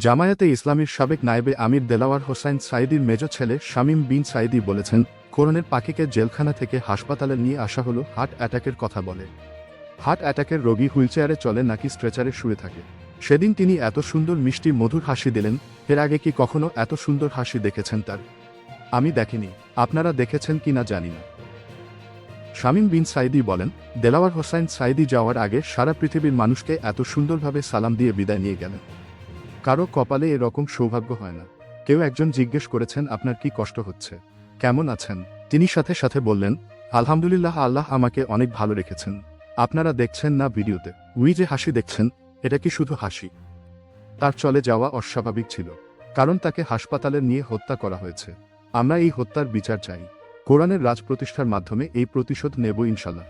জামায়াতে ইসলামীর সাবেক নায়েবে আমির দেলাওয়ার হোসাইন সাঈদীর মেজ ছেলে শামীম বিন সাঈদী বলেছেন, কোরআনের পাখিকে জেলখানা থেকে হাসপাতালে নিয়ে আসা হলো হার্ট অ্যাটাকের কথা বলে। হার্ট অ্যাটাকের রোগী হুইলচেয়ারে চলে নাকি স্ট্রেচারে শুয়ে থাকে। সেদিন তিনি এত সুন্দর মিষ্টি মধুর হাসি দিলেন, এর আগে কি কখনো এত সুন্দর হাসি দেখেছেন তার? আমি দেখিনি, আপনারা দেখেছেন কিনা জানি না। শামীম বিন সাঈদী বলেন, দেলাওয়ার হোসাইন সাঈদী যাওয়ার আগে সারা পৃথিবীর মানুষকে এত সুন্দরভাবে সালাম দিয়ে বিদায় নিয়ে গেলেন। কারো কপালে এরকম সৌভাগ্য হয় না। কেউ একজন জিজ্ঞেস করেছেন, আপনার কি কষ্ট হচ্ছে, কেমন আছেন? তিনি সাথে সাথে বললেন, আলহামদুলিল্লাহ, আল্লাহ আমাকে অনেক ভালো রেখেছেন। আপনারা দেখছেন না ভিডিওতে যে হাসি দেখছেন, এটা কি শুধু হাসি? তার চলে যাওয়া অস্বাভাবিক ছিল, কারণ তাকে হাসপাতালে নিয়ে হত্যা করা হয়েছে। আমরা এই হত্যার বিচার চাই। কোরআনের রাজ প্রতিষ্ঠার মাধ্যমে এই প্রতিশোধ নেব ইনশাল্লাহ।